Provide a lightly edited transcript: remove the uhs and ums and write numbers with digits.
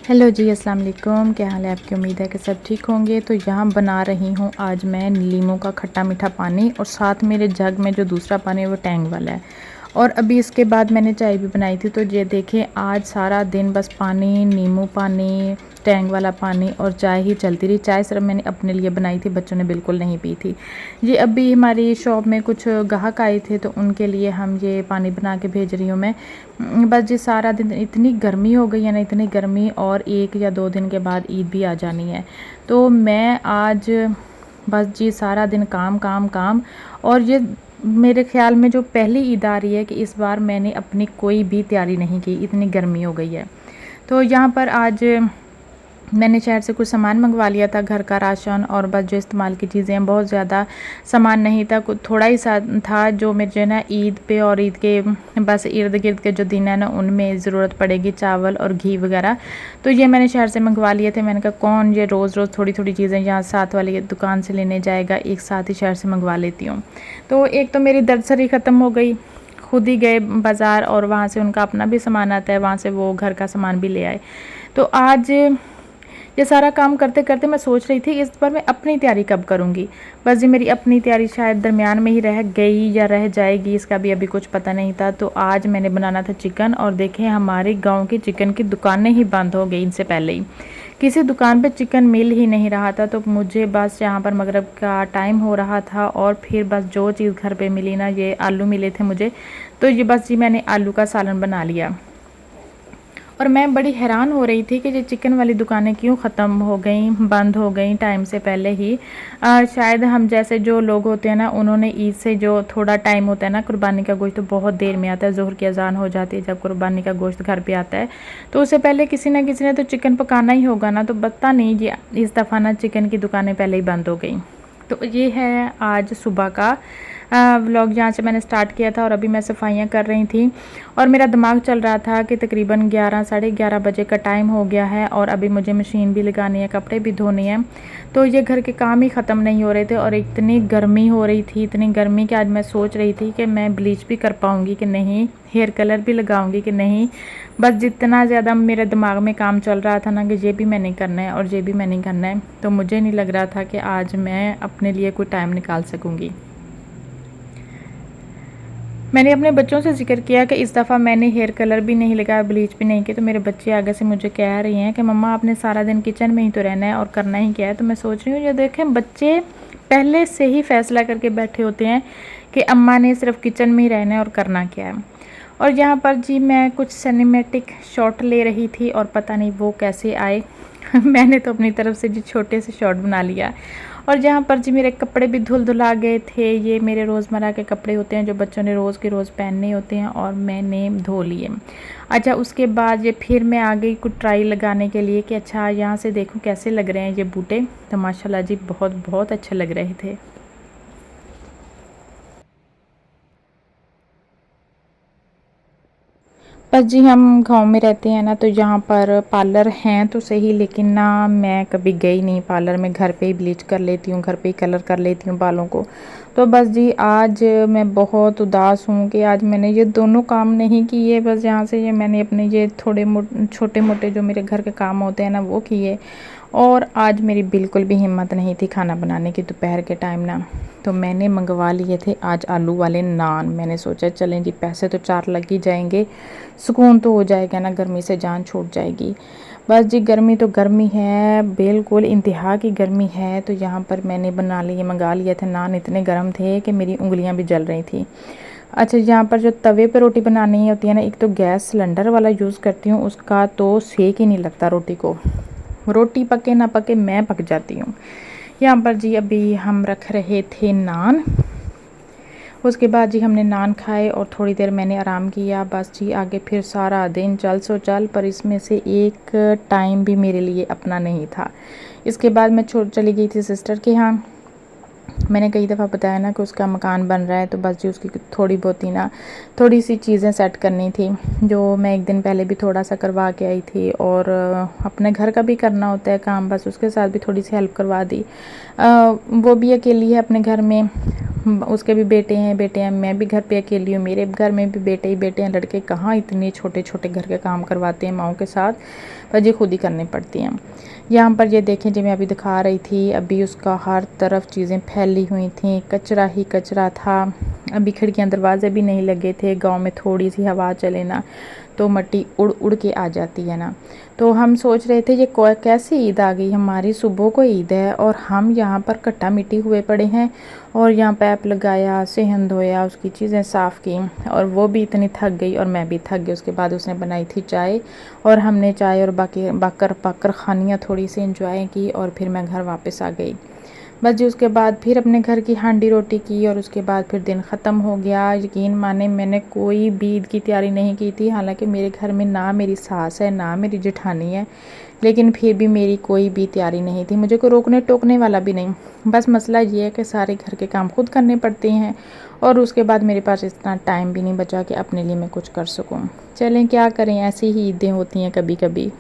Hello जी, अस्सलाम वालेकुम। क्या हाल है आपकी? उम्मीद है कि सब ठीक होंगे। तो यहाँ बना रही हूँ आज मैं नींबू का खट्टा मीठा पानी, और साथ मेरे जग में जो दूसरा पानी है वो टैंग वाला है। और अभी इसके बाद मैंने चाय भी बनाई थी। तो ये देखें, आज सारा दिन बस पानी, नींबू पानी, टैंग वाला पानी और चाय ही चलती रही। चाय सिर्फ मैंने अपने लिए बनाई थी, बच्चों ने बिल्कुल नहीं पी थी। ये अभी हमारी शॉप में कुछ ग्राहक आए थे, तो उनके लिए हम ये पानी बना के भेज रही हूँ मैं। बस जी सारा दिन इतनी गर्मी हो गई है ना, इतनी गर्मी, और 1 या 2 दिन के बाद ईद भी आ जानी है। तो मैं आज बस जी सारा दिन काम काम काम। और ये मेरे ख़्याल में जो पहली ईद आ रही है कि इस बार मैंने अपनी कोई भी तैयारी नहीं की, इतनी गर्मी हो गई है। तो यहाँ पर आज मैंने शहर से कुछ सामान मंगवा लिया था, घर का राशन और बस जो इस्तेमाल की चीज़ें हैं। बहुत ज़्यादा सामान नहीं था, कुछ थोड़ा ही सा था जो मुझे ना ईद पे और ईद के बस इर्द गिर्द के जो दिन है ना उनमें ज़रूरत पड़ेगी, चावल और घी वगैरह। तो ये मैंने शहर से मंगवा लिए थे। मैंने कहा कौन ये रोज़ रोज़ थोड़ी थोड़ी चीज़ें यहाँ साथ वाली दुकान से लेने जाएगा, एक साथ ही शहर से मंगवा लेती हूँ। तो एक तो मेरी दर्दसरी ख़त्म हो गई, खुद ही गए बाज़ार और वहाँ से उनका अपना भी सामान आता है, वहाँ से वो घर का सामान भी ले आए। तो आज ये सारा काम करते करते मैं सोच रही थी इस बार मैं अपनी तैयारी कब करूँगी। बस जी मेरी अपनी तैयारी शायद दरमियान में ही रह गई या रह जाएगी, इसका भी अभी कुछ पता नहीं था। तो आज मैंने बनाना था चिकन, और देखें हमारे गांव की चिकन की दुकानें ही बंद हो गई। इनसे पहले ही किसी दुकान पे चिकन मिल ही नहीं रहा था। तो मुझे बस यहाँ पर मगरिब का टाइम हो रहा था, और फिर बस जो चीज़ घर पे मिली ना, ये आलू मिले थे मुझे, तो ये बस जी मैंने आलू का सालन बना लिया। और मैं बड़ी हैरान हो रही थी कि ये चिकन वाली दुकानें क्यों ख़त्म हो गई, बंद हो गई टाइम से पहले ही। शायद हम जैसे जो लोग होते हैं ना, उन्होंने ईद से जो थोड़ा टाइम होता है ना, कुर्बानी का गोश्त तो बहुत देर में आता है, ज़ोहर की अजान हो जाती है जब कुर्बानी का गोश्त घर पे आता है। तो उससे पहले किसी ना किसी ने तो चिकन पकाना ही होगा ना। तो पता नहीं ये इस दफ़ा ना चिकन की दुकानें पहले ही बंद हो गई। तो ये है आज सुबह का व्लॉग, जहाँ से मैंने स्टार्ट किया था, और अभी मैं सफाइयाँ कर रही थी। और मेरा दिमाग चल रहा था कि तकरीबन 11 साढ़े 11 बजे का टाइम हो गया है, और अभी मुझे मशीन भी लगानी है, कपड़े भी धोने हैं। तो ये घर के काम ही ख़त्म नहीं हो रहे थे, और इतनी गर्मी हो रही थी, इतनी गर्मी कि आज मैं सोच रही थी कि मैं ब्लीच भी कर पाऊँगी कि नहीं, हेयर कलर भी लगाऊंगी कि नहीं। बस जितना ज़्यादा मेरे दिमाग में काम चल रहा था ना कि ये भी मैंने करना है और ये भी मैंने करना है, तो मुझे नहीं लग रहा था कि आज मैं अपने लिए कोई टाइम निकाल सकूँगी। मैंने अपने बच्चों से ज़िक्र किया कि इस दफ़ा मैंने हेयर कलर भी नहीं लगाया, ब्लीच भी नहीं की। तो मेरे बच्चे आगे से मुझे कह रही हैं कि मम्मा आपने सारा दिन किचन में ही तो रहना है और करना ही क्या है। तो मैं सोच रही हूँ ये देखें, बच्चे पहले से ही फ़ैसला करके बैठे होते हैं कि अम्मा ने सिर्फ किचन में ही रहना है और करना क्या है। और यहाँ पर जी मैं कुछ सिनेमैटिक शॉट ले रही थी, और पता नहीं वो कैसे आए मैंने तो अपनी तरफ से जी छोटे से शॉट बना लिया। और जहाँ पर जी मेरे कपड़े भी धुल धुला गए थे, ये मेरे रोज़मर्रा के कपड़े होते हैं जो बच्चों ने रोज़ के रोज़ पहनने होते हैं, और मैंने धो लिए। अच्छा, उसके बाद ये फिर मैं आ गई कुछ ट्राई लगाने के लिए कि अच्छा यहाँ से देखूँ कैसे लग रहे हैं ये बूटे। तो माशाल्लाह जी बहुत बहुत अच्छे लग रहे थे। बस जी हम गांव में रहते हैं ना, तो यहाँ पर पार्लर हैं तो सही, लेकिन ना मैं कभी गई नहीं पार्लर में। घर पे ही ब्लीच कर लेती हूँ, घर पे ही कलर कर लेती हूँ बालों को। तो बस जी आज मैं बहुत उदास हूँ कि आज मैंने ये दोनों काम नहीं किए। बस यहाँ से ये मैंने अपने ये छोटे मोटे जो मेरे घर के काम होते हैं ना वो किए। और आज मेरी बिल्कुल भी हिम्मत नहीं थी खाना बनाने की दोपहर के टाइम ना। तो मैंने मंगवा लिए थे आज आलू वाले नान। मैंने सोचा चलें जी, पैसे तो 4 लग ही जाएंगे, सुकून तो हो जाएगा ना, गर्मी से जान छूट जाएगी। बस जी गर्मी तो गर्मी है, बिल्कुल इंतहा की गर्मी है। तो यहाँ पर मैंने मंगा लिए थे नान, इतने गर्म थे कि मेरी उंगलियां भी जल रही थी। अच्छा, यहाँ पर जो तवे पर रोटी बनानी होती है ना, एक तो गैस सिलेंडर वाला यूज़ करती हूँ, उसका तो सेक ही नहीं लगता रोटी को। रोटी पके ना पके मैं पक जाती हूँ। यहाँ पर जी अभी हम रख रहे थे नान। उसके बाद जी हमने नान खाए और थोड़ी देर मैंने आराम किया। बस जी आगे फिर सारा दिन चल सो चल, पर इसमें से एक टाइम भी मेरे लिए अपना नहीं था। इसके बाद मैं चली गई थी सिस्टर के यहाँ। मैंने कई दफ़ा बताया ना कि उसका मकान बन रहा है, तो बस जी उसकी थोड़ी बहुत ही ना थोड़ी सी चीज़ें सेट करनी थी, जो मैं एक दिन पहले भी थोड़ा सा करवा के आई थी। और अपने घर का भी करना होता है काम, बस उसके साथ भी थोड़ी सी हेल्प करवा दी। वो भी अकेली है अपने घर में, उसके भी बेटे हैं, मैं भी घर पे अकेली हूँ, मेरे घर में भी बेटे ही बेटे हैं, लड़के कहाँ इतने छोटे छोटे घर के काम करवाते हैं माओं के साथ, पर ये खुद ही करनी पड़ती हैं। यहाँ पर ये देखें जो मैं अभी दिखा रही थी, अभी उसका हर तरफ चीज़ें फैली हुई थी, कचरा ही कचरा था। अभी खिड़कियाँ दरवाजे भी नहीं लगे थे, गांव में थोड़ी सी हवा चले ना तो मिट्टी उड़ उड़ के आ जाती है ना। तो हम सोच रहे थे ये कैसी ईद आ गई, हमारी सुबह को ईद है और हम यहाँ पर कट्टा मिट्टी हुए पड़े हैं। और यहाँ पैप लगाया, सेहन धोया, उसकी चीज़ें साफ़ की, और वो भी इतनी थक गई और मैं भी थक गई। उसके बाद उसने बनाई थी चाय, और हमने चाय और बाकी बाकर खानियाँ थोड़ी सी इंजॉय की, और फिर मैं घर वापस आ गई। बस जी उसके बाद फिर अपने घर की हांडी रोटी की, और उसके बाद फिर दिन ख़त्म हो गया। यकीन माने मैंने कोई भी ईद की तैयारी नहीं की थी, हालांकि मेरे घर में ना मेरी सास है ना मेरी जेठानी है, लेकिन फिर भी मेरी कोई भी तैयारी नहीं थी, मुझे कोई रोकने टोकने वाला भी नहीं। बस मसला ये है कि सारे घर के काम खुद करने पड़ते हैं, और उसके बाद मेरे पास इतना टाइम भी नहीं बचा कि अपने लिए मैं कुछ कर सकूँ। चलें क्या करें, ऐसी ही ईदें होती हैं कभी कभी।